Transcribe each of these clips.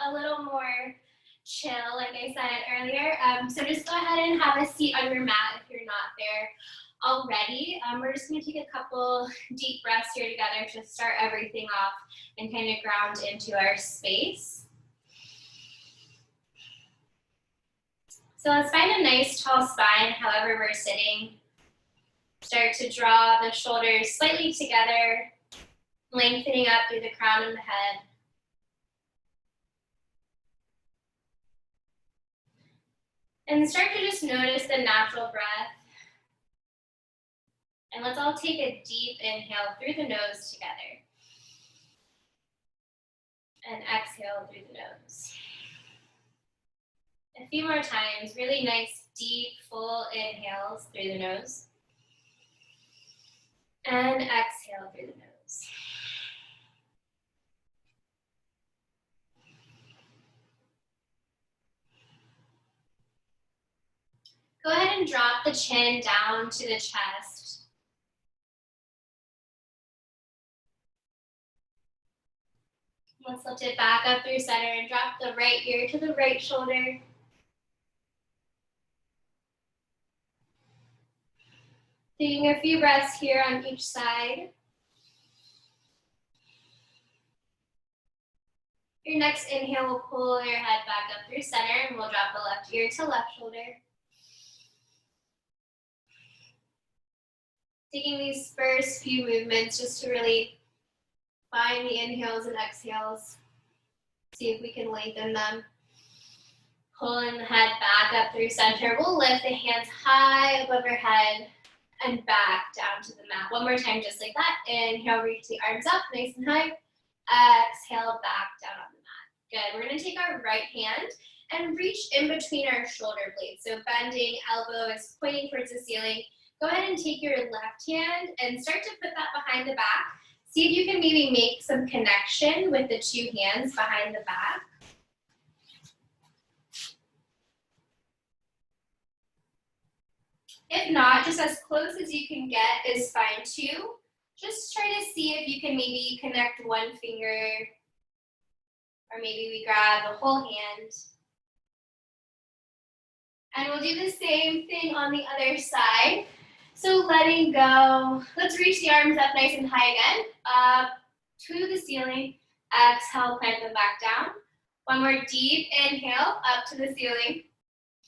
a little more chill, like I said earlier. So just go ahead and have a seat on your mat if you're not there already. We're just going to take a couple deep breaths here together to start everything off and kind of ground into our space. So let's find a nice tall spine, however we're sitting. Start to draw the shoulders slightly together, lengthening up through the crown of the head. And start to just notice the natural breath. And let's all take a deep inhale through the nose together. And exhale through the nose. A few more times, really nice, deep, full inhales through the nose. And exhale through the nose. Go ahead and drop the chin down to the chest. Let's lift it back up through center and drop the right ear to the right shoulder. Taking a few breaths here on each side. Your next inhale will pull your head back up through center and we'll drop the left ear to left shoulder. Taking these first few movements just to really find the inhales and exhales. See if we can lengthen them. Pulling the head back up through center. We'll lift the hands high above our head and back down to the mat. One more time, just like that. Inhale, reach the arms up, nice and high. Exhale, back down on the mat. Good. We're gonna take our right hand and reach in between our shoulder blades. So bending, elbow is pointing towards the ceiling. Go ahead and take your left hand and start to put that behind the back. See if you can maybe make some connection with the two hands behind the back. If not, just as close as you can get is fine too. Just try to see if you can maybe connect one finger, or maybe we grab the whole hand. And we'll do the same thing on the other side. So letting go. Let's reach the arms up nice and high again. Up to the ceiling. Exhale, plant them back down. One more deep inhale, up to the ceiling.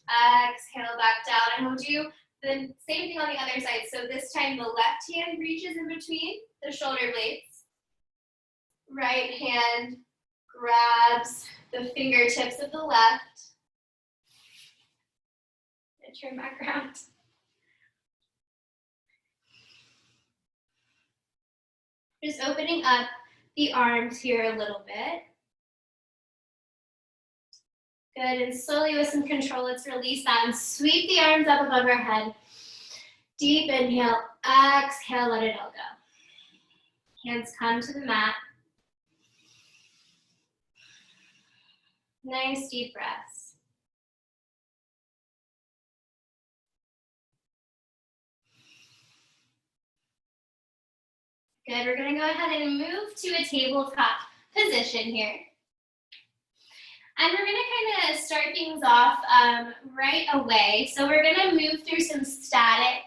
Exhale, back down. And we'll do the same thing on the other side. So this time the left hand reaches in between the shoulder blades. Right hand grabs the fingertips of the left. And turn back around. Just opening up the arms here a little bit. Good, and slowly with some control, let's release that and sweep the arms up above our head. Deep inhale, exhale, let it all go. Hands come to the mat. Nice deep breaths. Good, we're gonna go ahead and move to a tabletop position here. And we're gonna kind of start things off right away. So we're gonna move through some static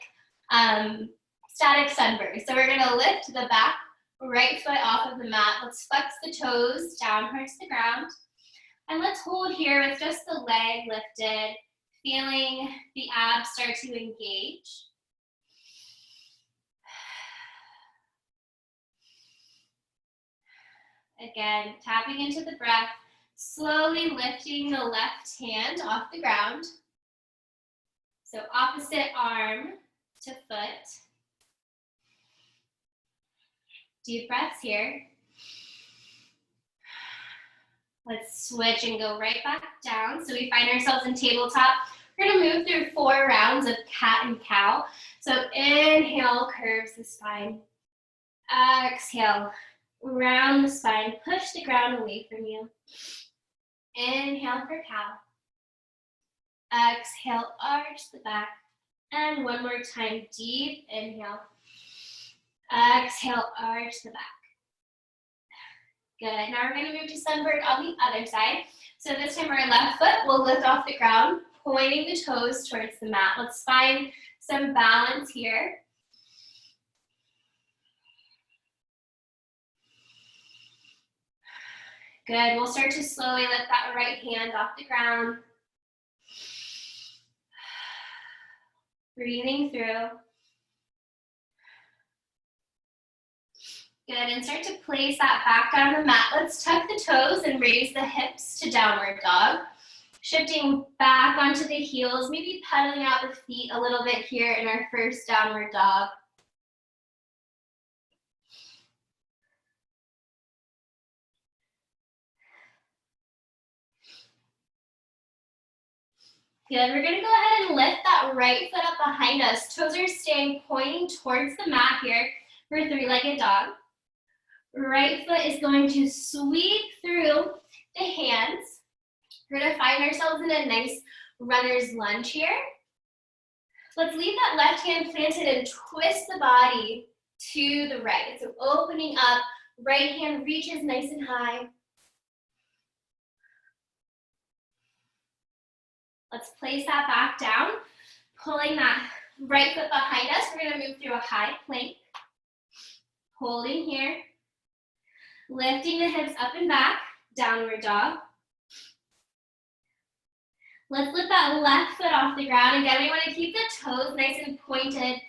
sunburst. So we're gonna lift the back right foot off of the mat. Let's flex the toes down towards the ground. And let's hold here with just the leg lifted, feeling the abs start to engage. Again, tapping into the breath. Slowly lifting the left hand off the ground. So opposite arm to foot. Deep breaths here. Let's switch and go right back down. So we find ourselves in tabletop. We're gonna move through 4 rounds of cat and cow. So inhale, curves the spine. Exhale, round the spine, push the ground away from you. Inhale for cow. Exhale, arch the back. And one more time, deep inhale. Exhale, arch the back. Good. Now we're going to move to sunbird on the other side. So this time our left foot will lift off the ground, pointing the toes towards the mat. Let's find some balance here. Good. We'll start to slowly lift that right hand off the ground. Breathing through. Good, and start to place that back down the mat. Let's tuck the toes and raise the hips to downward dog. Shifting back onto the heels, maybe pedaling out the feet a little bit here in our first downward dog. Good, we're gonna go ahead and lift that right foot up behind us. Toes are staying pointing towards the mat here for three-legged dog. Right foot is going to sweep through the hands. We're gonna find ourselves in a nice runner's lunge here. Let's leave that left hand planted and twist the body to the right. So opening up, right hand reaches nice and high. Let's place that back down, pulling that right foot behind us. We're gonna move through a high plank. Holding here. Lifting the hips up and back, downward dog. Let's lift that left foot off the ground. Again, we want to keep the toes nice and pointed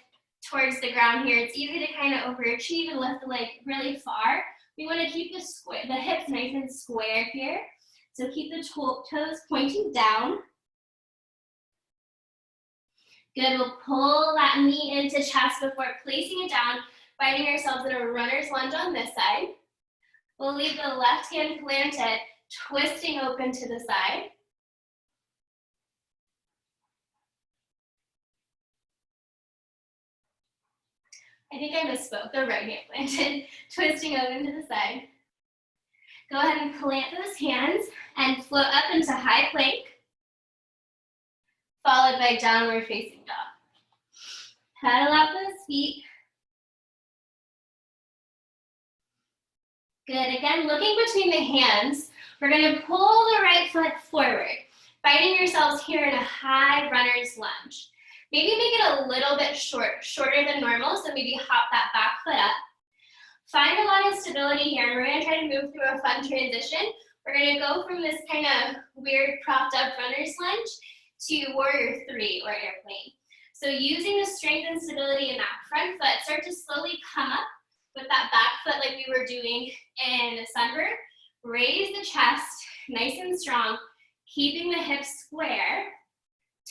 towards the ground here. It's easy to kind of overachieve and lift the leg really far. We want to keep the hips nice and square here. So keep the toes pointing down. Good, we'll pull that knee into chest before placing it down, finding ourselves in a runner's lunge on this side. We'll leave the left hand planted, twisting open to the side. I think I misspoke, the right hand planted, twisting open to the side. Go ahead and plant those hands and float up into high plank, followed by downward facing dog. Pedal out those feet. Good, again, looking between the hands, we're gonna pull the right foot forward, finding yourselves here in a high runner's lunge. Maybe make it a little bit shorter than normal, so maybe hop that back foot up. Find a lot of stability here, and we're gonna try to move through a fun transition. We're gonna go from this kind of weird propped up runner's lunge to warrior three or airplane. So using the strength and stability in that front foot, start to slowly come up with that back foot like we were doing in sunbird. Raise the chest, nice and strong, keeping the hips square,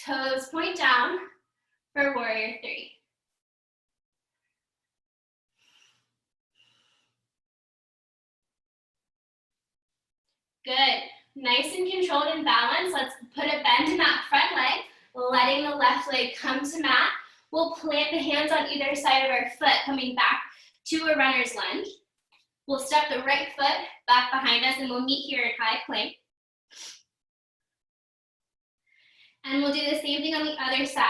toes point down for warrior three. Good, nice and controlled and balanced. Let's put a bend in that front leg, letting the left leg come to mat. We'll plant the hands on either side of our foot, coming back to a runner's lunge. We'll step the right foot back behind us and we'll meet here in high plank. And we'll do the same thing on the other side.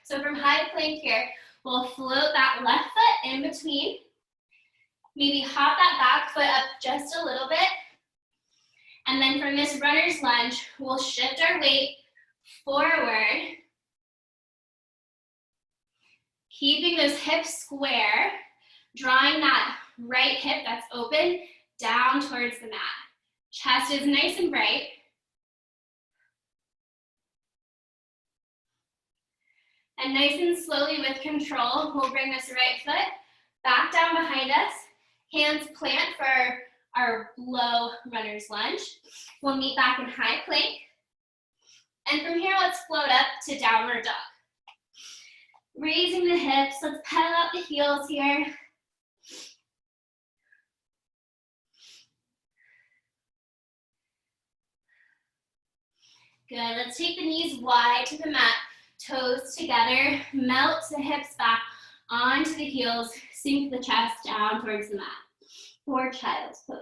So from high plank here, we'll float that left foot in between. Maybe hop that back foot up just a little bit. And then from this runner's lunge, we'll shift our weight forward. Keeping those hips square, drawing that right hip that's open down towards the mat. Chest is nice and bright. And nice and slowly with control, we'll bring this right foot back down behind us. Hands plant for our low runner's lunge. We'll meet back in high plank. And from here, let's float up to downward dog. Raising the hips, let's pedal out the heels here. Good, let's take the knees wide to the mat, toes together, melt the hips back onto the heels, sink the chest down towards the mat. For child's pose.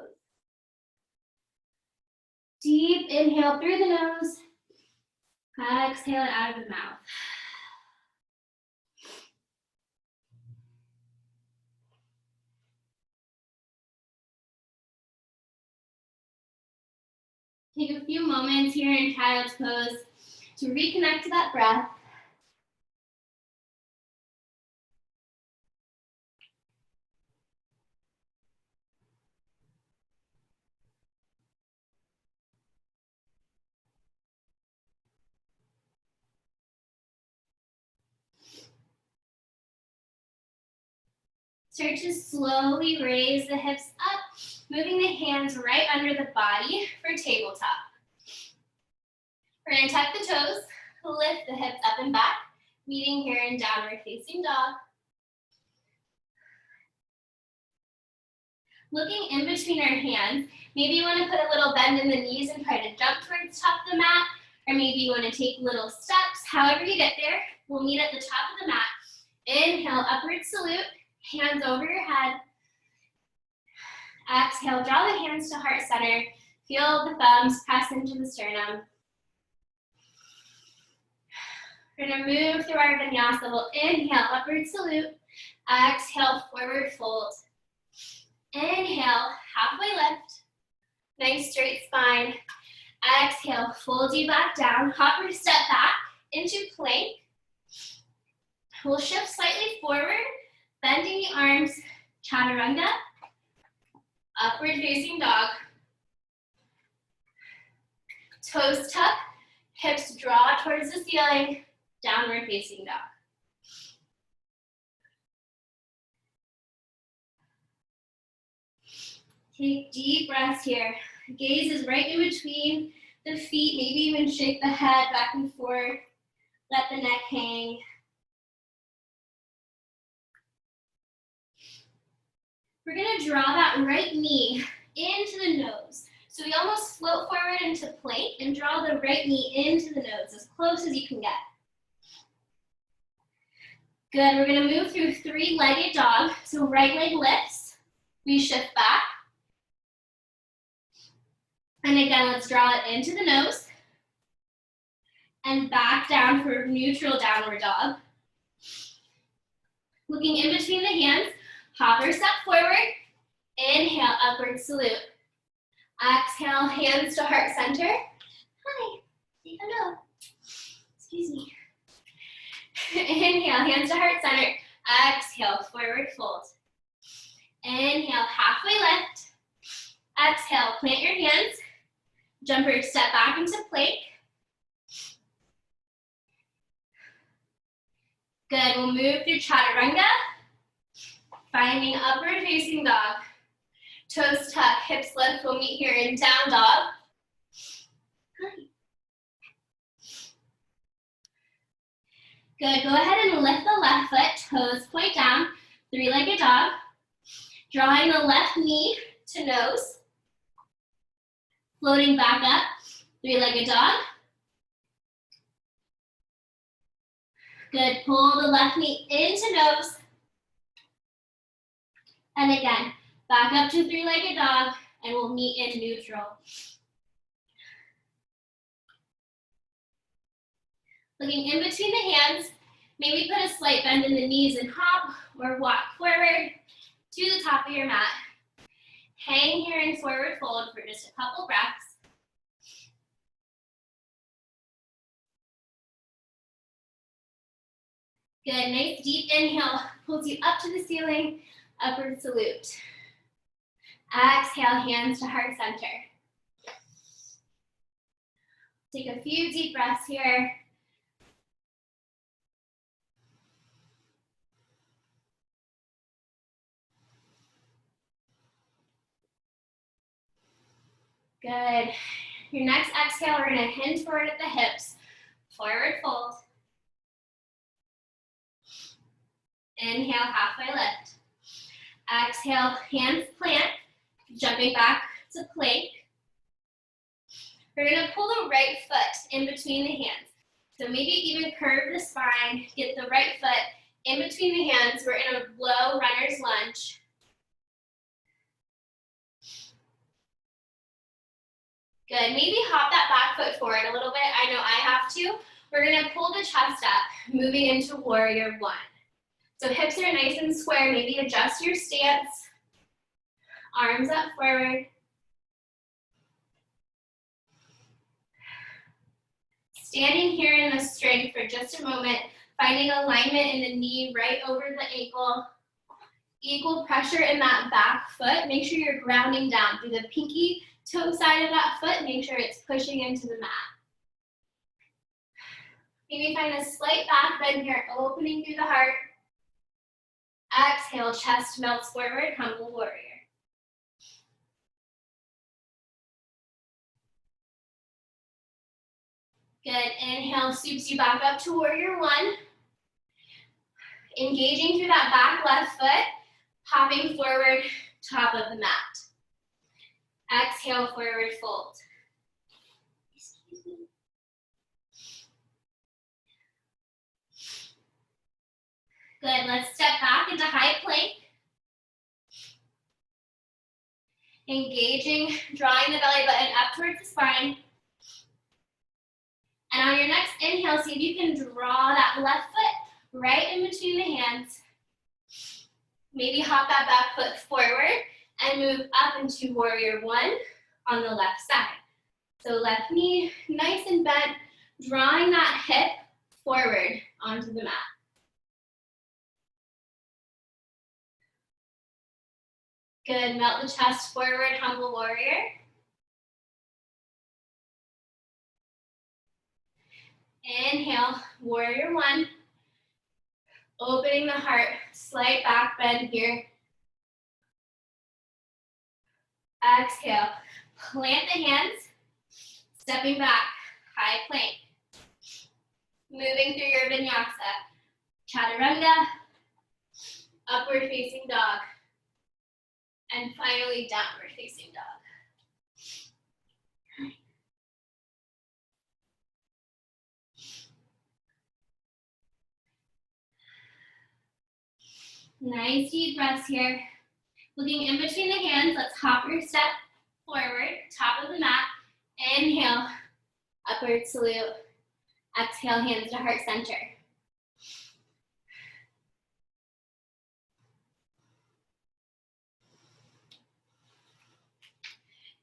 Deep inhale through the nose, exhale it out of the mouth. Take a few moments here in child's pose to reconnect to that breath. Start to slowly raise the hips up, moving the hands right under the body for tabletop. We're going to tuck the toes, lift the hips up and back, meeting here in downward facing dog. Looking in between our hands, maybe you want to put a little bend in the knees and try to jump towards the top of the mat, or maybe you want to take little steps. However you get there, we'll meet at the top of the mat. Inhale, upward salute, hands over your head. Exhale, draw the hands to heart center. Feel the thumbs press into the sternum. We're going to move through our vinyasa. We'll inhale, upward salute. Exhale, forward fold. Inhale, halfway lift. Nice straight spine. Exhale, fold you back down. Hop or step back into plank. We'll shift slightly forward, bending the arms, chaturanga. Upward facing dog. Toes tuck, hips draw towards the ceiling, downward facing dog. Take deep breaths here. Gaze is right in between the feet, maybe even shake the head back and forth. Let the neck hang. We're gonna draw that right knee into the nose. So we almost float forward into plank and draw the right knee into the nose as close as you can get. Good, we're gonna move through three-legged dog. So right leg lifts, we shift back. And again, let's draw it into the nose. And back down for neutral downward dog. Looking in between the hands, hop or step forward. Inhale, upward salute. Exhale, hands to heart center. Hi, say hello. Excuse me. Inhale, hands to heart center. Exhale, forward fold. Inhale, halfway lift. Exhale, plant your hands. Jumper step back into plank. Good, we'll move through chaturanga. Finding upward facing dog. Toes tuck, hips lift. We'll meet here in down dog. Good, go ahead and lift the left foot, toes point down, three-legged dog. Drawing the left knee to nose. Floating back up, three-legged dog. Good, pull the left knee into nose. And again, back up to three-legged dog, and we'll meet in neutral. Looking in between the hands, maybe put a slight bend in the knees and hop, or walk forward to the top of your mat. Hang here in forward fold for just a couple breaths. Good, nice deep inhale, pulls you up to the ceiling, upward salute. Exhale, hands to heart center. Take a few deep breaths here. Good. Your next exhale, we're gonna hinge forward at the hips. Forward fold. Inhale, halfway lift. Exhale, hands plant, jumping back to plank. We're gonna pull the right foot in between the hands. So maybe even curve the spine, get the right foot in between the hands. We're in a low runner's lunge. Good, maybe hop that back foot forward a little bit. I know I have to. We're gonna pull the chest up, moving into warrior one. So hips are nice and square. Maybe adjust your stance. Arms up forward. Standing here in the strength for just a moment, finding alignment in the knee right over the ankle. Equal pressure in that back foot. Make sure you're grounding down through the pinky toe side of that foot. Make sure it's pushing into the mat. Maybe find a slight back bend here, opening through the heart. Exhale, chest melts forward, humble warrior. Good, inhale, sweeps you back up to warrior one. Engaging through that back left foot, hopping forward, top of the mat. Exhale, forward fold. Excuse me. Good, let's step back into high plank. Engaging, drawing the belly button up towards the spine. And on your next inhale, see if you can draw that left foot right in between the hands. Maybe hop that back foot forward and move up into warrior one on the left side. So left knee nice and bent, drawing that hip forward onto the mat. Good, melt the chest forward, humble warrior. Inhale, warrior one. Opening the heart, slight back bend here. Exhale, plant the hands, stepping back, high plank. Moving through your vinyasa, chaturanga, upward facing dog, and finally downward facing dog. Nice deep breaths here. Looking in between the hands, let's hop your step forward, top of the mat. Inhale, upward salute. Exhale, hands to heart center.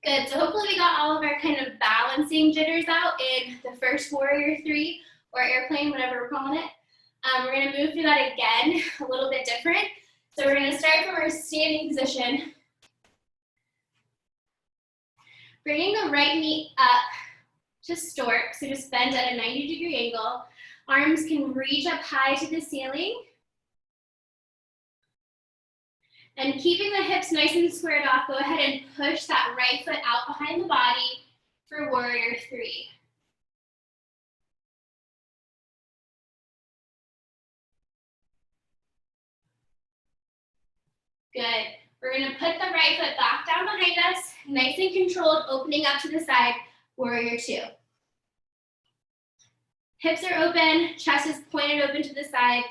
Good, so hopefully we got all of our kind of balancing jitters out in the first warrior three or airplane, whatever we're calling it. We're gonna move through that again, a little bit different. So we're gonna start from our standing position. Bringing the right knee up to stork, so just bend at a 90-degree angle. Arms can reach up high to the ceiling. And keeping the hips nice and squared off, go ahead and push that right foot out behind the body for warrior three. Good. We're gonna put the right foot back down behind us, nice and controlled, opening up to the side, warrior two. Hips are open, chest is pointed open to the side,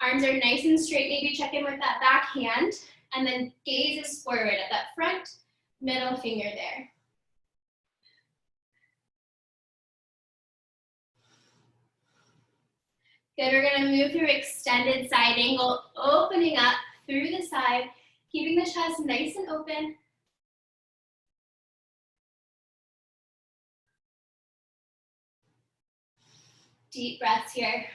arms are nice and straight. Maybe check in with that back hand, and then gaze is forward at that front middle finger there. Good, we're gonna move through extended side angle, opening up through the side, keeping the chest nice and open. Deep breaths here.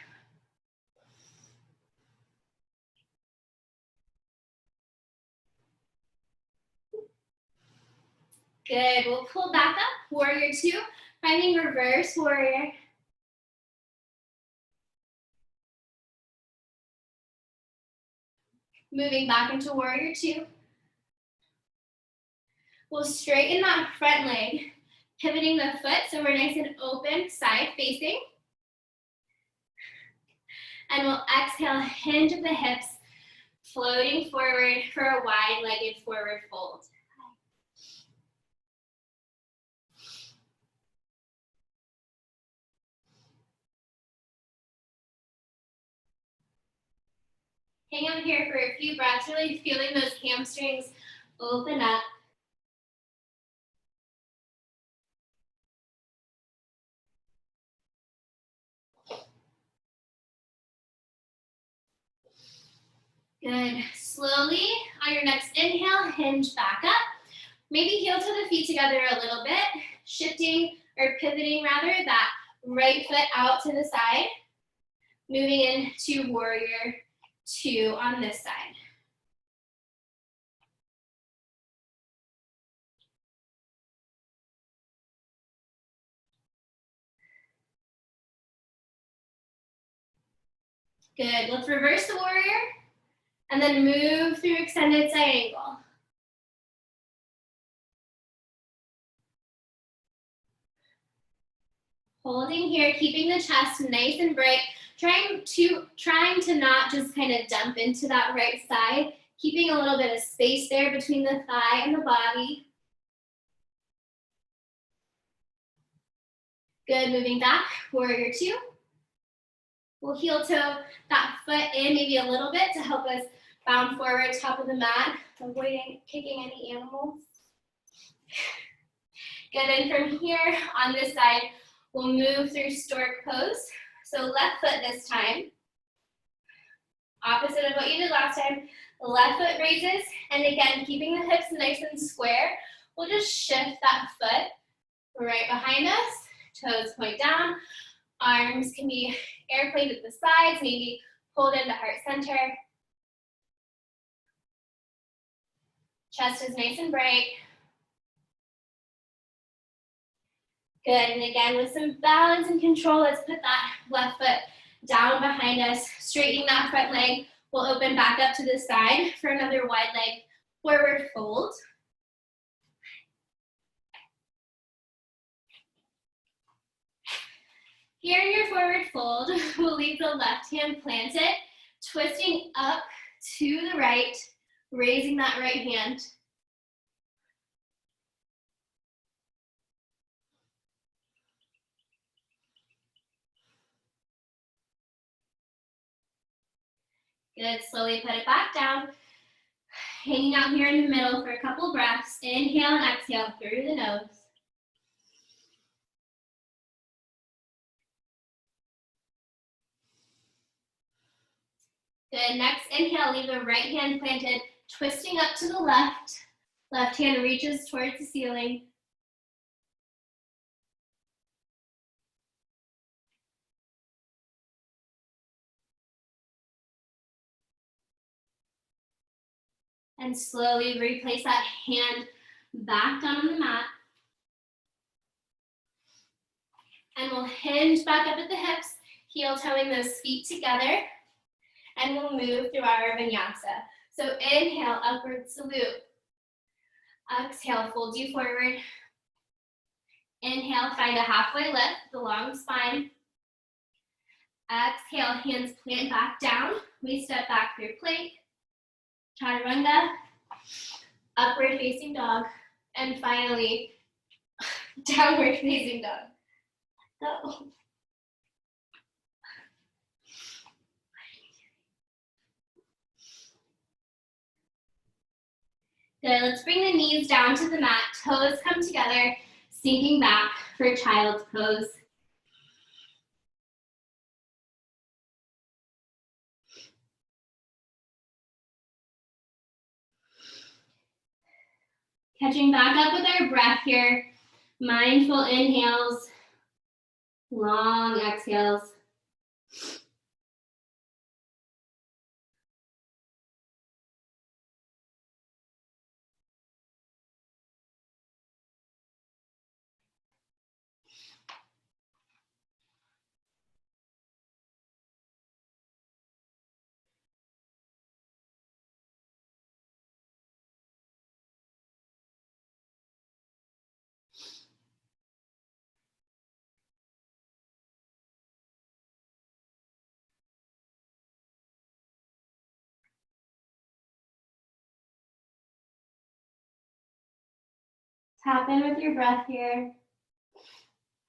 Good, we'll pull back up, warrior two, finding reverse warrior. Moving back into warrior two. We'll straighten that front leg, pivoting the foot so we're nice and open, side facing. And we'll exhale, hinge of the hips, floating forward for a wide-legged forward fold. Hang out here for a few breaths, really feeling those hamstrings open up. Good. Slowly, on your next inhale, hinge back up. Maybe heel to the feet together a little bit, shifting or pivoting rather that right foot out to the side, moving into warrior two on this side. Good, let's reverse the warrior and then move through extended side angle. Holding here, keeping the chest nice and bright, trying to not just kind of dump into that right side, keeping a little bit of space there between the thigh and the body. Good, moving back, warrior two. We'll heel toe that foot in maybe a little bit to help us bound forward, top of the mat, avoiding kicking any animals. Good, and from here on this side, we'll move through stork pose. So left foot this time. Opposite of what you did last time. The left foot raises, and again, keeping the hips nice and square, we'll just shift that foot right behind us. Toes point down. Arms can be airplaned at the sides, maybe pulled into heart center. Chest is nice and bright. Good, and again, with some balance and control, let's put that left foot down behind us, straightening that front leg. We'll open back up to the side for another wide leg forward fold. Here in your forward fold, we'll leave the left hand planted, twisting up to the right, raising that right hand. Good, slowly put it back down. Hanging out here in the middle for a couple breaths. Inhale and exhale through the nose. Good, next inhale, leave the right hand planted, twisting up to the left. Left hand reaches towards the ceiling. And slowly replace that hand back down on the mat. And we'll hinge back up at the hips, heel toeing those feet together. And we'll move through our vinyasa. So inhale, upward salute. Exhale, fold you forward. Inhale, find a halfway lift, the long spine. Exhale, hands plant back down. We step back through plank. Chaturanga, upward facing dog, and finally, downward facing dog. Go. Good, let's bring the knees down to the mat, toes come together, sinking back for child's pose. Catching back up with our breath here. Mindful inhales, long exhales. Tap in with your breath here.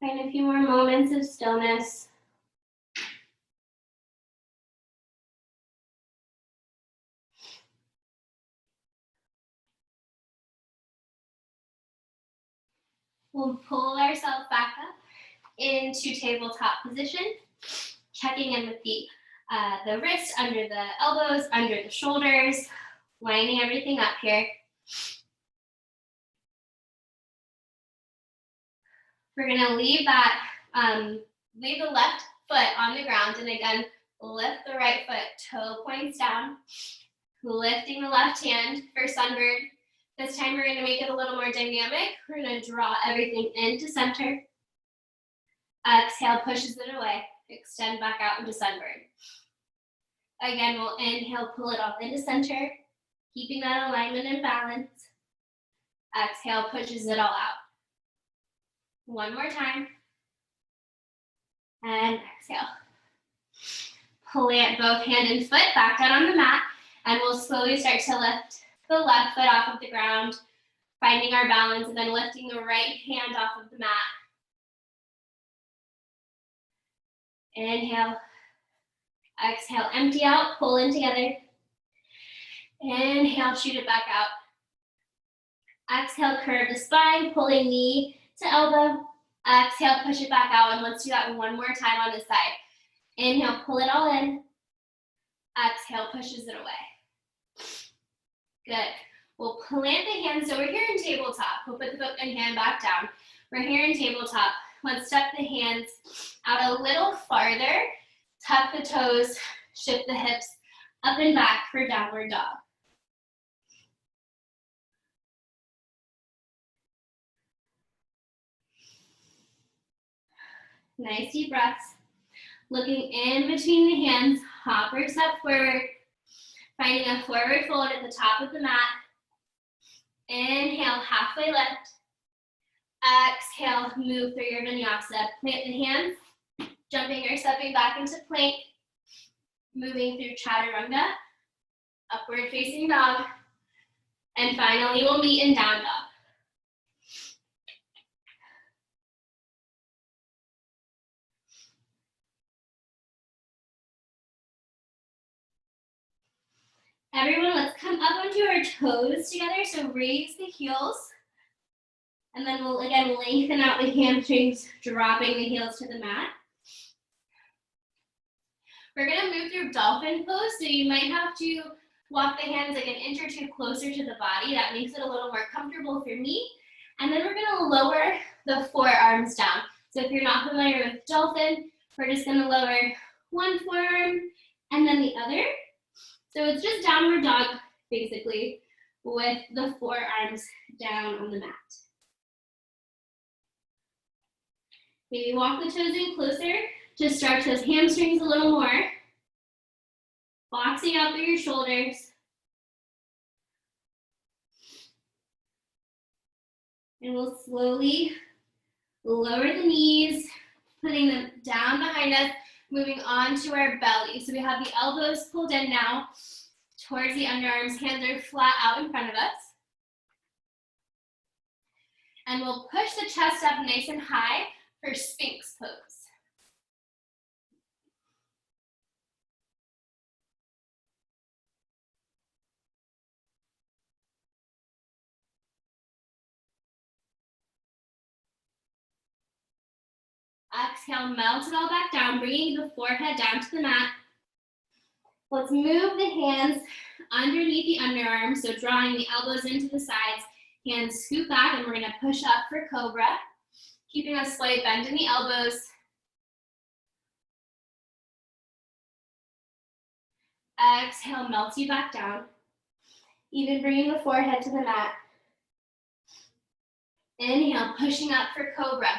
Find a few more moments of stillness. We'll pull ourselves back up into tabletop position, checking in with the wrists under the elbows, under the shoulders, lining everything up here. We're gonna leave that Leave the left foot on the ground, and again, lift the right foot, toe points down. Lifting the left hand for sunbird. This time we're gonna make it a little more dynamic. We're gonna draw everything into center. Exhale, pushes it away. Extend back out into sunbird. Again, we'll inhale, pull it all into center, keeping that alignment and balance. Exhale, pushes it all out. One more time. And exhale. Plant both hand and foot back down on the mat, and we'll slowly start to lift the left foot off of the ground, finding our balance, and then lifting the right hand off of the mat. Inhale. Exhale, empty out, pull in together. Inhale, shoot it back out. Exhale, curve the spine, pulling knee to elbow. Exhale, push it back out, and let's do that one more time on this side. Inhale, pull it all in. Exhale, pushes it away. Good. We'll plant the hands, so we're here in tabletop. We'll put the foot and hand back down. We're here in tabletop. Let's step the hands out a little farther. Tuck the toes, shift the hips up and back for downward dog. Nice deep breaths. Looking in between the hands, hop or step forward. Finding a forward fold at the top of the mat. Inhale, halfway lift. Exhale, move through your vinyasa. Plant the hands, jumping or stepping back into plank. Moving through chaturanga, upward facing dog. And finally, we'll meet in down dog. Everyone, let's come up onto our toes together. So raise the heels. And then we'll again lengthen out the hamstrings, dropping the heels to the mat. We're gonna move through dolphin pose. So you might have to walk the hands like an inch or two closer to the body. That makes it a little more comfortable for me. And then we're gonna lower the forearms down. So if you're not familiar with dolphin, we're just gonna lower one forearm and then the other. So it's just downward dog, basically, with the forearms down on the mat. Maybe walk the toes in closer to stretch those hamstrings a little more. Boxing out through your shoulders. And we'll slowly lower the knees, putting them down behind us, moving on to our belly. So we have the elbows pulled in now towards the underarms. Hands are flat out in front of us. And we'll push the chest up nice and high for Sphinx pose. Exhale, melt it all back down, bringing the forehead down to the mat. Let's move the hands underneath the underarms, so drawing the elbows into the sides. Hands scoop back, and we're gonna push up for cobra, keeping a slight bend in the elbows. Exhale, melt you back down. Even bringing the forehead to the mat. Inhale, pushing up for cobra.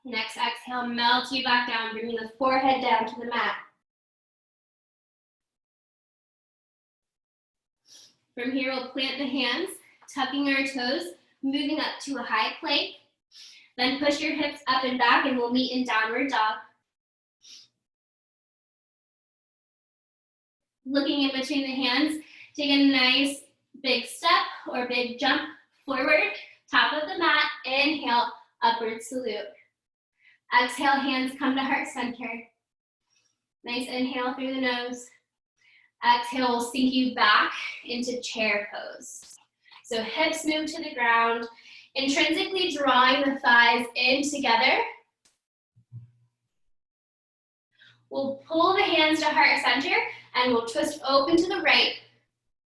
Next exhale, melt you back down, bringing the forehead down to the mat. From here, we'll plant the hands, tucking our toes, moving up to a high plank. Then push your hips up and back, and we'll meet in downward dog. Looking in between the hands, take a nice big step or big jump forward, top of the mat. Inhale, upward salute. Exhale, hands come to heart center. Nice inhale through the nose. Exhale will sink you back into chair pose. So hips move to the ground, intrinsically drawing the thighs in together. We'll pull the hands to heart center, and we'll twist open to the right.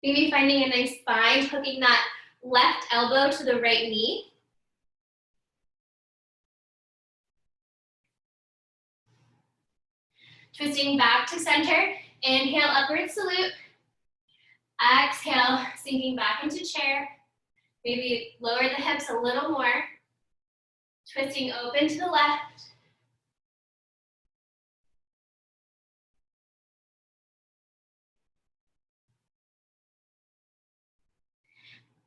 Maybe finding a nice bind, hooking that left elbow to the right knee. Twisting back to center. Inhale, upward salute. Exhale, sinking back into chair. Maybe lower the hips a little more. Twisting open to the left.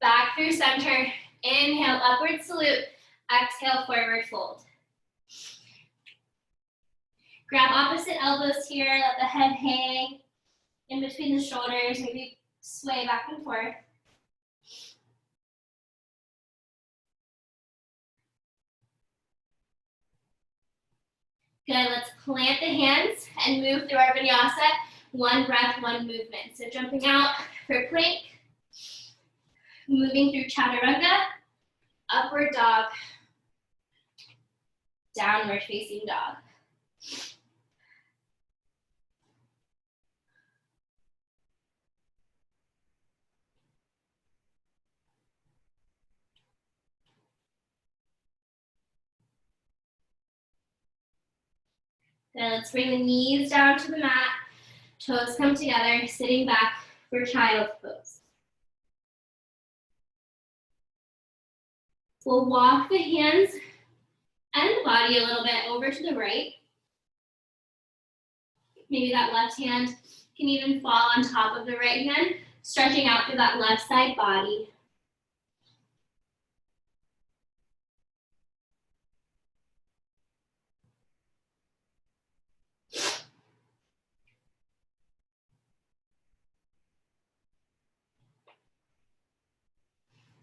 Back through center. Inhale, upward salute. Exhale, forward fold. Grab opposite elbows here. Let the head hang in between the shoulders. Maybe sway back and forth. Good, let's plant the hands and move through our vinyasa. One breath, one movement. So jumping out for plank, moving through chaturanga, upward dog, downward facing dog. Good, let's bring the knees down to the mat, toes come together, sitting back for child's pose. We'll walk the hands and the body a little bit over to the right. Maybe that left hand can even fall on top of the right hand, stretching out through that left side body.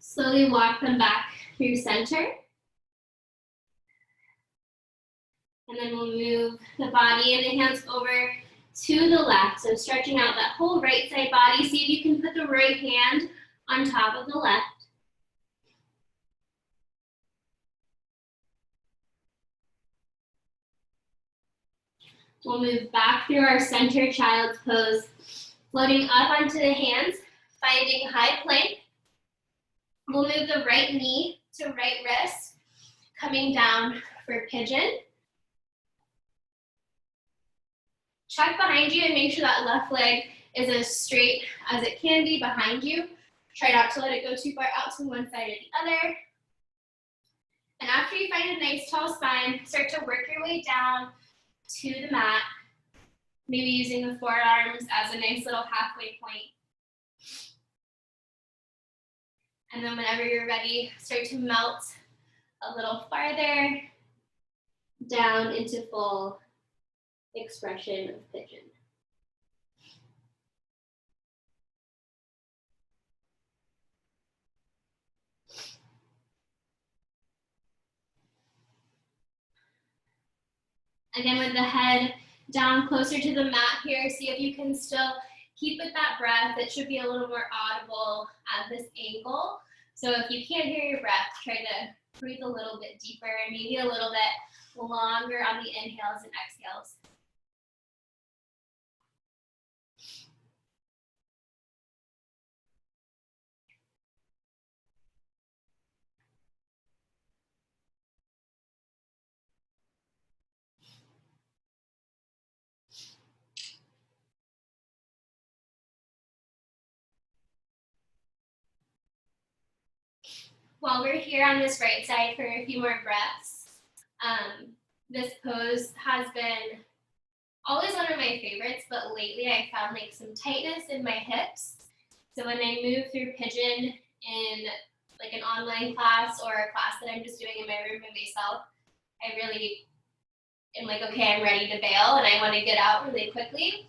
Slowly walk them back through center. And then we'll move the body and the hands over to the left. So stretching out that whole right side body. See if you can put the right hand on top of the left. We'll move back through our center child's pose, floating up onto the hands, finding high plank. We'll move the right knee to right wrist, coming down for pigeon. Check behind you and make sure that left leg is as straight as it can be behind you. Try not to let it go too far out to one side or the other. And after you find a nice tall spine, start to work your way down to the mat, maybe using the forearms as a nice little halfway point. And then whenever you're ready, start to melt a little farther down into full expression of pigeon. Again, with the head down closer to the mat here, see if you can still keep with that breath. It should be a little more audible at this angle. So if you can't hear your breath, try to breathe a little bit deeper and maybe a little bit longer on the inhales and exhales. While we're here on this right side for a few more breaths, this pose has been always one of my favorites, but lately I found like some tightness in my hips. So when I move through pigeon in like an online class or a class that I'm just doing in my room by myself, I really am like, okay, I'm ready to bail and I want to get out really quickly,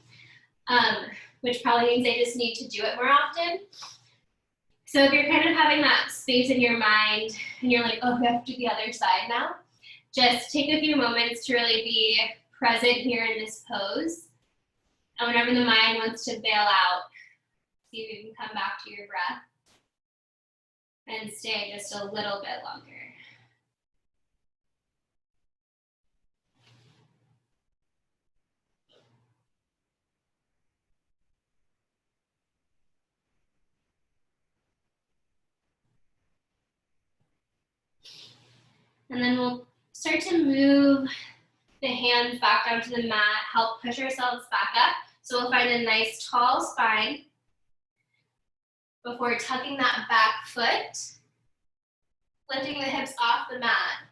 which probably means I just need to do it more often. So if you're kind of having that space in your mind and you're like, oh, we have to do the other side now, just take a few moments to really be present here in this pose. And whenever the mind wants to bail out, see if you can come back to your breath and stay just a little bit longer. And then we'll start to move the hands back down to the mat, help push ourselves back up. So we'll find a nice tall spine before tucking that back foot, lifting the hips off the mat,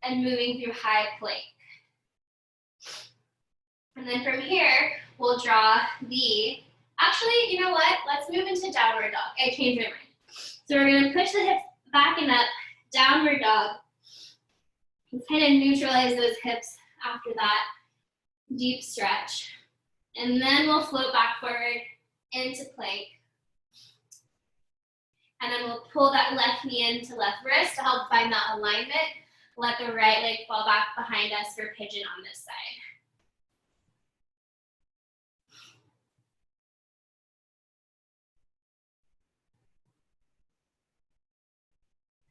and moving through high plank. And then from here, we'll draw the, actually, you know what? Let's move into downward dog. I changed my mind. So we're gonna push the hips back and up, downward dog. And kind of neutralize those hips after that deep stretch. And then we'll float back forward into plank. And then we'll pull that left knee into left wrist to help find that alignment. Let the right leg fall back behind us for pigeon on this side.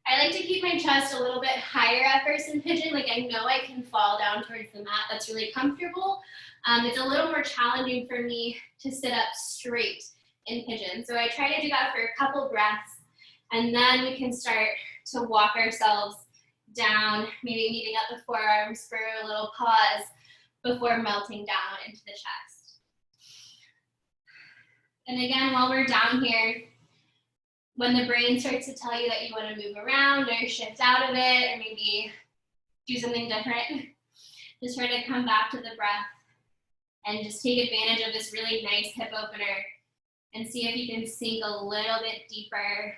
I like to keep my chest a little bit higher at first in pigeon. Like I know I can fall down towards the mat. That's really comfortable. It's a little more challenging for me to sit up straight in pigeon. So I try to do that for a couple breaths, and then we can start to walk ourselves down, maybe meeting up the forearms for a little pause before melting down into the chest. And again, while we're down here, when the brain starts to tell you that you want to move around or shift out of it or maybe do something different, just try to come back to the breath and just take advantage of this really nice hip opener and see if you can sink a little bit deeper,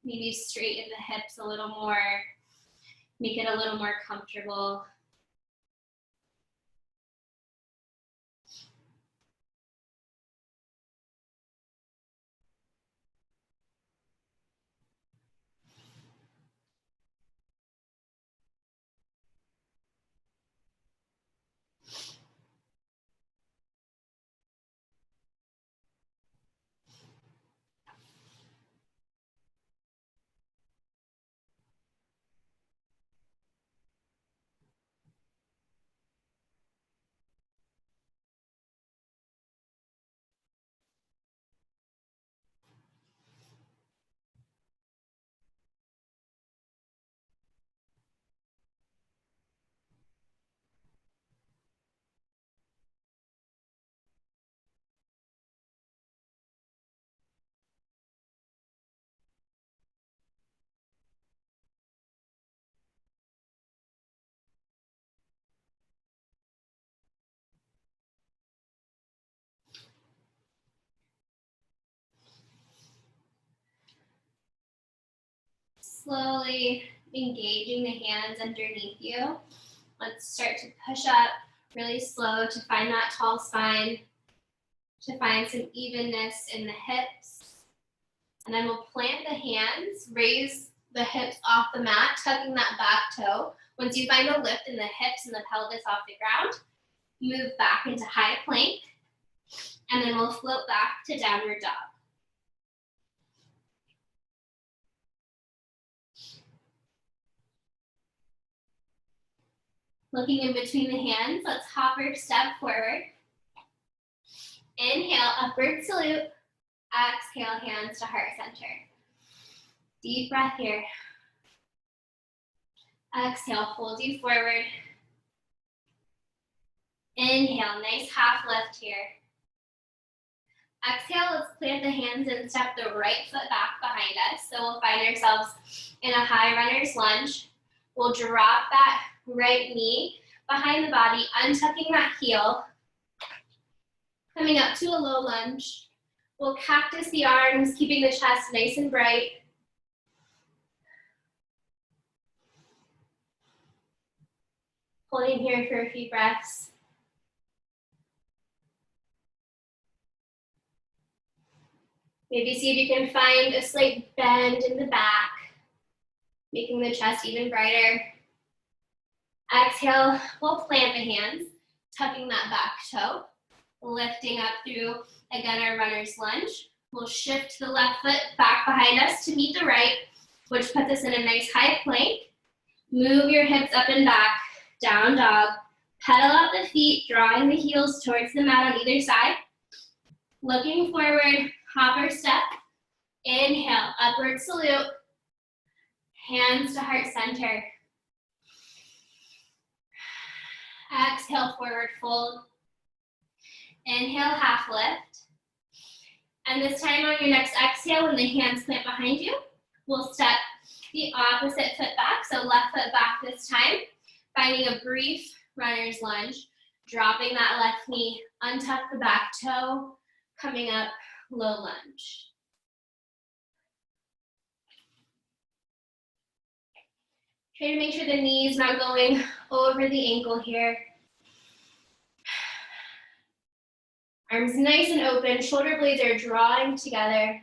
maybe straighten the hips a little more, make it a little more comfortable. Slowly engaging the hands underneath you. Let's start to push up really slow to find that tall spine, to find some evenness in the hips. And then we'll plant the hands, raise the hips off the mat, tucking that back toe. Once you find a lift in the hips and the pelvis off the ground, move back into high plank, and then we'll float back to downward dog. Looking in between the hands, let's hop or step forward. Inhale, upward salute. Exhale, hands to heart center. Deep breath here. Exhale, fold you forward. Inhale, nice half lift here. Exhale, let's plant the hands and step the right foot back behind us. So we'll find ourselves in a high runner's lunge. We'll drop that right knee behind the body, untucking that heel. Coming up to a low lunge. We'll cactus the arms, keeping the chest nice and bright. Holding here for a few breaths. Maybe see if you can find a slight bend in the back, making the chest even brighter. Exhale, we'll plant the hands, tucking that back toe, lifting up through, again, our runner's lunge. We'll shift the left foot back behind us to meet the right, which puts us in a nice high plank. Move your hips up and back, down dog. Pedal out the feet, drawing the heels towards the mat on either side. Looking forward, hop or step. Inhale, upward salute. Hands to heart center. Exhale, forward fold. Inhale, half lift. And this time on your next exhale, when the hands plant behind you, we'll step the opposite foot back. So left foot back this time, finding a brief runner's lunge, dropping that left knee, untuck the back toe, coming up, low lunge. Try to make sure the knee is not going over the ankle here. Arms nice and open, shoulder blades are drawing together.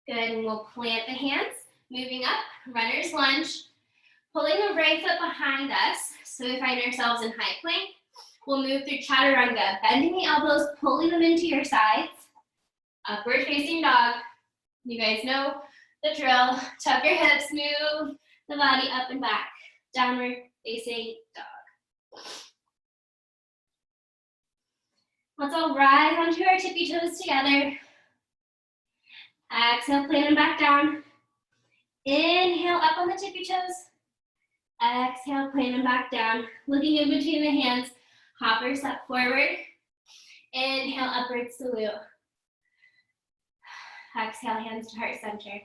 Good, and we'll plant the hands, moving up, runner's lunge, pulling the right foot behind us, so we find ourselves in high plank. We'll move through chaturanga, bending the elbows, pulling them into your sides, upward facing dog. You guys know the drill. Tuck your hips, move the body up and back, downward facing dog. Let's all rise onto our tippy toes together. Exhale, plant them back down. Inhale, up on the tippy toes. Exhale, plant them back down. Looking in between the hands, hopper step forward. Inhale, upward salute. Exhale, hands to heart center.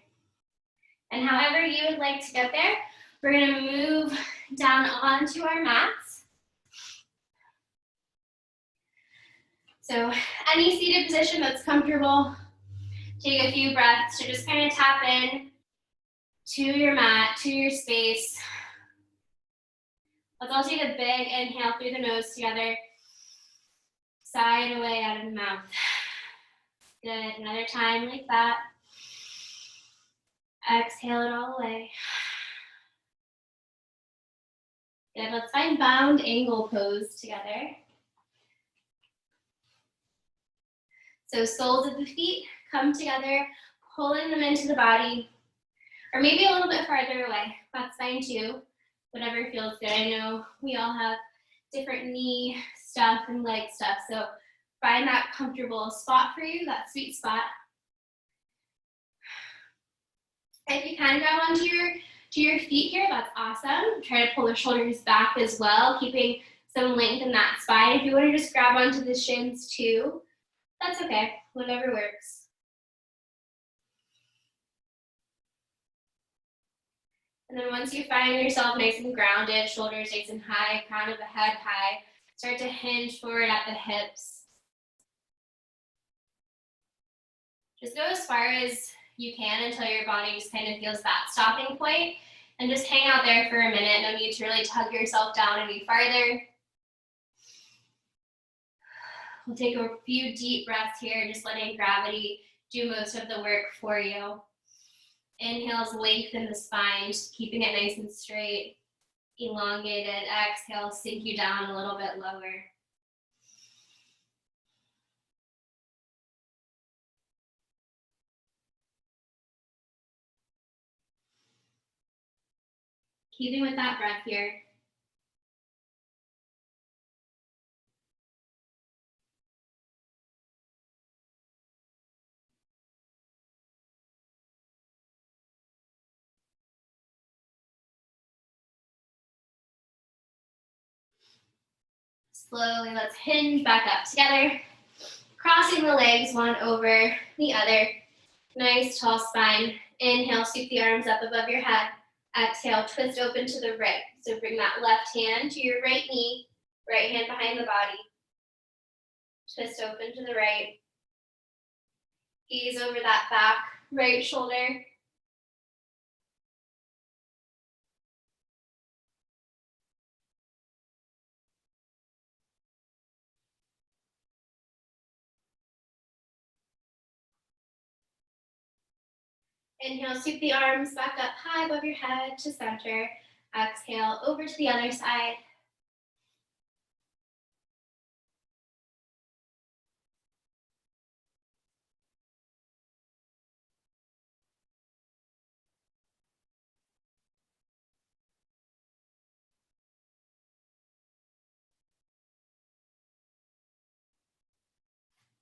And however you would like to get there, we're gonna move down onto our mats. So any seated position that's comfortable, take a few breaths to just kind of tap in to your mat, to your space. Let's all take a big inhale through the nose together. Sigh it away out of the mouth. Good, another time like that. Exhale it all away. Good, let's find bound angle pose together. So soles of the feet come together, pulling them into the body, or maybe a little bit farther away. That's fine too, whatever feels good. I know we all have different knee stuff and leg stuff, so find that comfortable spot for you, that sweet spot. If you can grab onto your feet here, that's awesome. Try to pull the shoulders back as well, keeping some length in that spine. If you want to just grab onto the shins too, that's okay, whatever works. And then once you find yourself nice and grounded, shoulders nice and high, crown of the head high, start to hinge forward at the hips. Just go as far as you can until your body just kind of feels that stopping point, and just hang out there for a minute. No need to really tug yourself down any farther. We'll take a few deep breaths here, just letting gravity do most of the work for you. Inhales, lengthen the spine, just keeping it nice and straight. Elongated. Exhale, sink you down a little bit lower. Keeping with that breath here. Slowly, let's hinge back up together. Crossing the legs one over the other. Nice tall spine. Inhale, sweep the arms up above your head. Exhale, twist open to the right. So bring that left hand to your right knee, right hand behind the body. Twist open to the right. Ease over that back right shoulder. Inhale, sweep the arms back up high above your head to center. Exhale, over to the other side.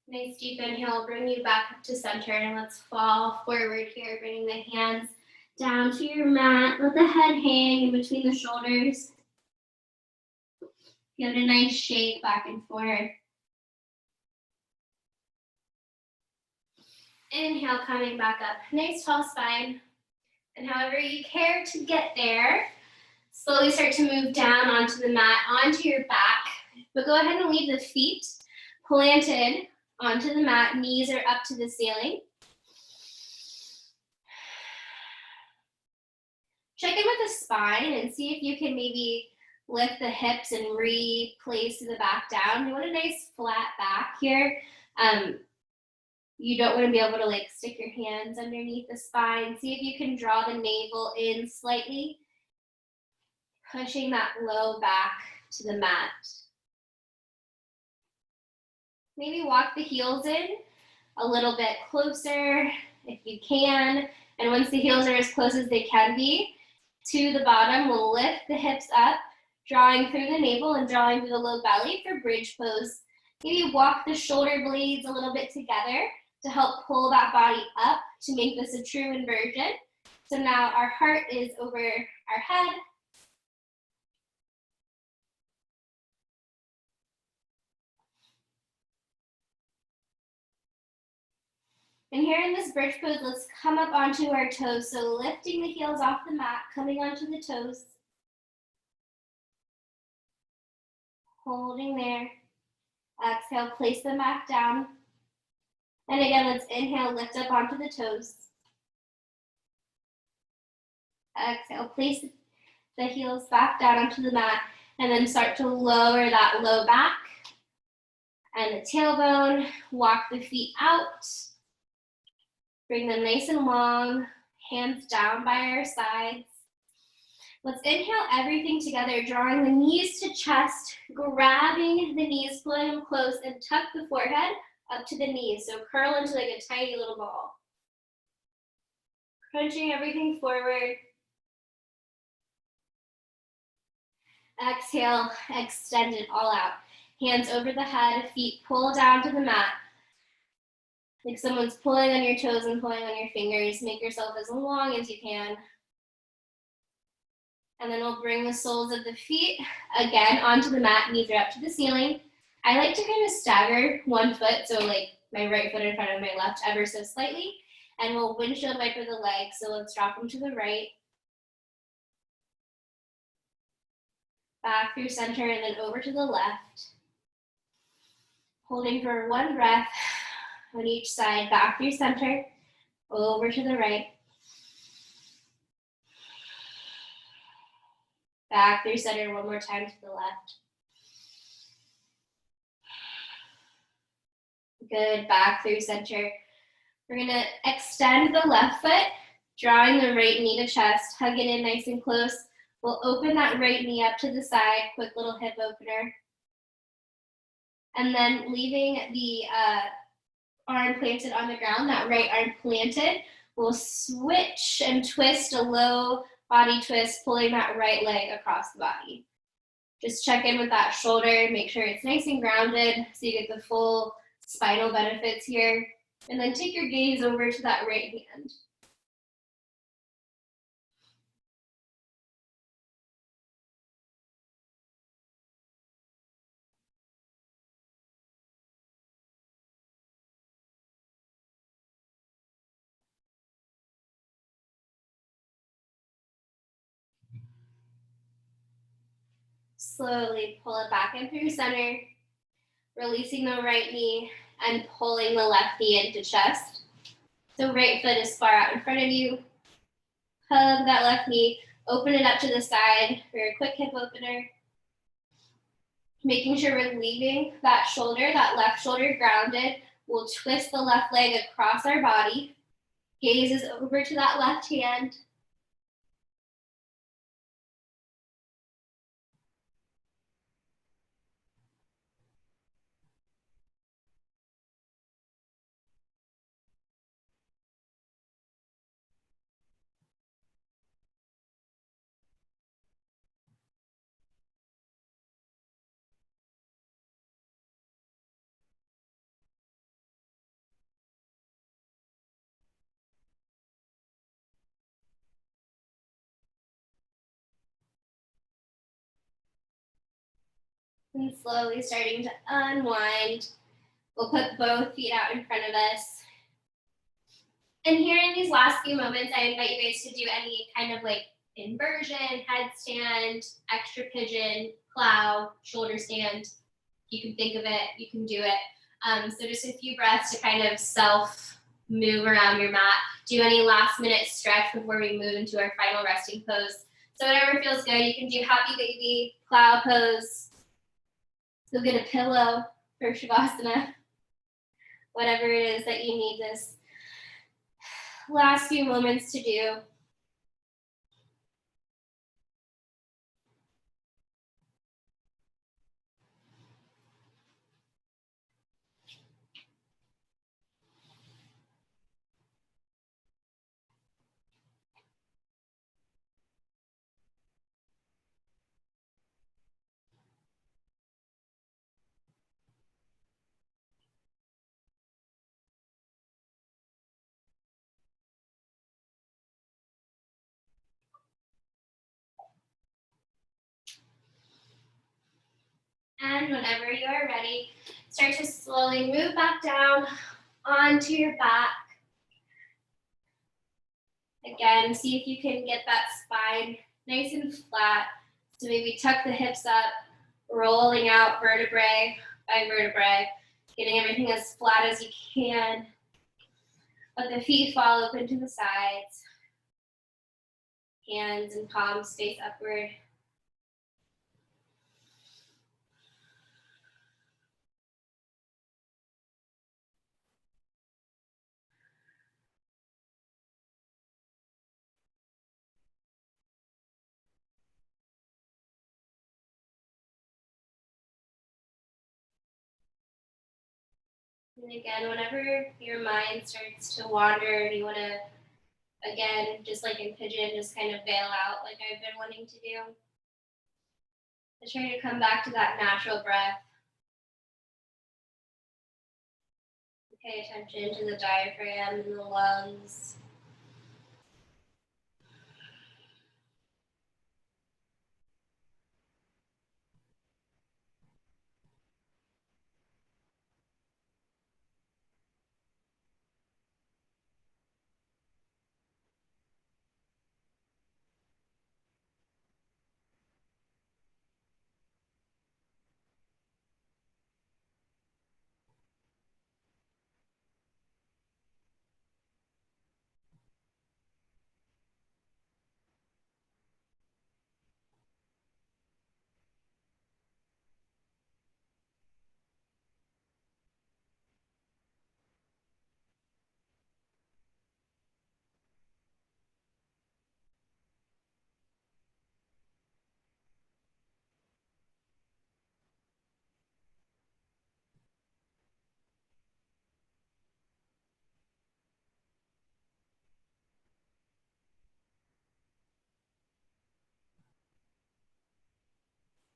Nice deep inhale, bring you back up to center, and let's fall forward here, bringing the hands down to your mat. Let the head hang in between the shoulders. Give it a nice shake back and forth. Inhale, coming back up. Nice tall spine. And however you care to get there, slowly start to move down onto the mat, onto your back. But go ahead and leave the feet planted onto the mat. Knees are up to the ceiling. Check in with the spine and see if you can maybe lift the hips and replace the back down. You want a nice flat back here. You don't want to be able to like stick your hands underneath the spine. See if you can draw the navel in slightly, pushing that low back to the mat. Maybe walk the heels in a little bit closer if you can. And once the heels are as close as they can be to the bottom, we'll lift the hips up, drawing through the navel and drawing through the low belly for bridge pose. Maybe walk the shoulder blades a little bit together to help pull that body up to make this a true inversion. So now our heart is over our head. And here in this bridge pose, let's come up onto our toes. So lifting the heels off the mat, coming onto the toes. Holding there. Exhale, place them back down. And again, let's inhale, lift up onto the toes. Exhale, place the heels back down onto the mat, and then start to lower that low back and the tailbone. Walk the feet out. Bring them nice and long, hands down by our sides. Let's inhale everything together, drawing the knees to chest, grabbing the knees, pulling them close, and tuck the forehead up to the knees. So curl into like a tiny little ball. Crunching everything forward. Exhale, extend it all out. Hands over the head, feet pull down to the mat. Like someone's pulling on your toes and pulling on your fingers. Make yourself as long as you can. And then we'll bring the soles of the feet again onto the mat, knees are up to the ceiling. I like to kind of stagger one foot, so like my right foot in front of my left ever so slightly. And we'll windshield wiper the legs, so let's drop them to the right. Back through center and then over to the left. Holding for one breath on each side, back through center, over to the right. Back through center one more time to the left. Good, back through center. We're gonna extend the left foot, drawing the right knee to chest, hug it in nice and close. We'll open that right knee up to the side, quick little hip opener. And then leaving the arm planted on the ground, that right arm planted, we'll switch and twist a low body twist, pulling that right leg across the body. Just check in with that shoulder, make sure it's nice and grounded so you get the full spinal benefits here. And then take your gaze over to that right hand. Slowly pull it back in through center, releasing the right knee and pulling the left knee into chest. So right foot is far out in front of you. Hug that left knee, open it up to the side for a quick hip opener. Making sure we're leaving that shoulder, that left shoulder grounded. We'll twist the left leg across our body. Gaze is over to that left hand. And slowly starting to unwind. We'll put both feet out in front of us. And here in these last few moments, I invite you guys to do any kind of like inversion, headstand, extra pigeon, plow, shoulder stand. You can think of it, you can do it. So just a few breaths to kind of self move around your mat. Do any last minute stretch before we move into our final resting pose. So whatever feels good, you can do happy baby, plow pose. Go get a pillow for Shavasana. Whatever it is that you need this last few moments to do. And whenever you are ready, start to slowly move back down onto your back. Again, see if you can get that spine nice and flat. So maybe tuck the hips up, rolling out vertebrae by vertebrae, getting everything as flat as you can. Let the feet fall open to the sides. Hands and palms face upward. And again, whenever your mind starts to wander and you want to, again, just like in pigeon, just kind of bail out like I've been wanting to do. I try to come back to that natural breath. Pay attention to the diaphragm and the lungs.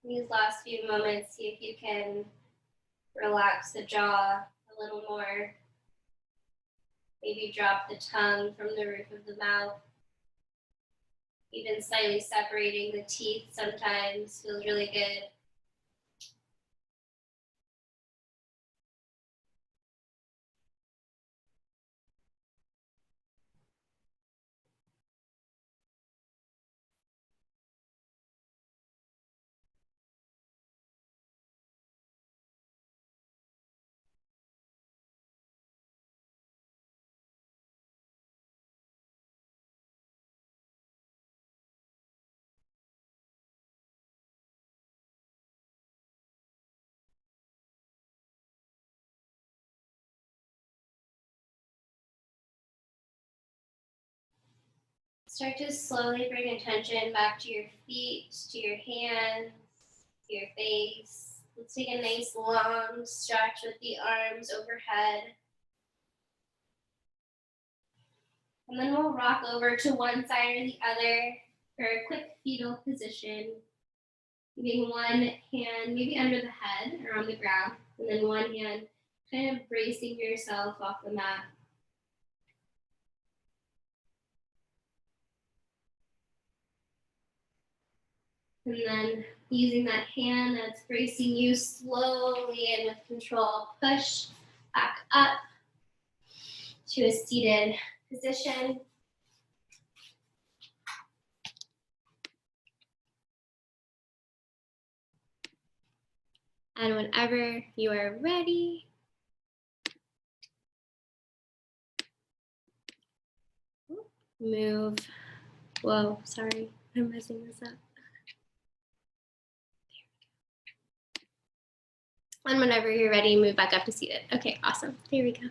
These last few moments, see if you can relax the jaw a little more. Maybe drop the tongue from the roof of the mouth. Even slightly separating the teeth sometimes feels really good. Start to slowly bring attention back to your feet, to your hands, to your face. Let's take a nice long stretch with the arms overhead. And then we'll rock over to one side or the other for a quick fetal position. Leaving one hand maybe under the head or on the ground, and then one hand kind of bracing yourself off the mat. And then Using that hand that's bracing you, slowly and with control, push back up to a seated position. And whenever you are ready, move. Whoa, sorry, I'm messing this up. And whenever you're ready, move back up to seated. Okay, awesome. There we go.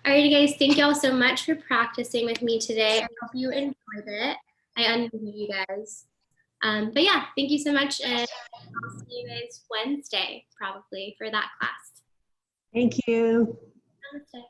All right, guys, thank you all so much for practicing with me today. I hope you enjoyed it. I unmuted you guys. But yeah, thank you so much. And I'll see you guys Wednesday, probably, for that class. Thank you. Namaste.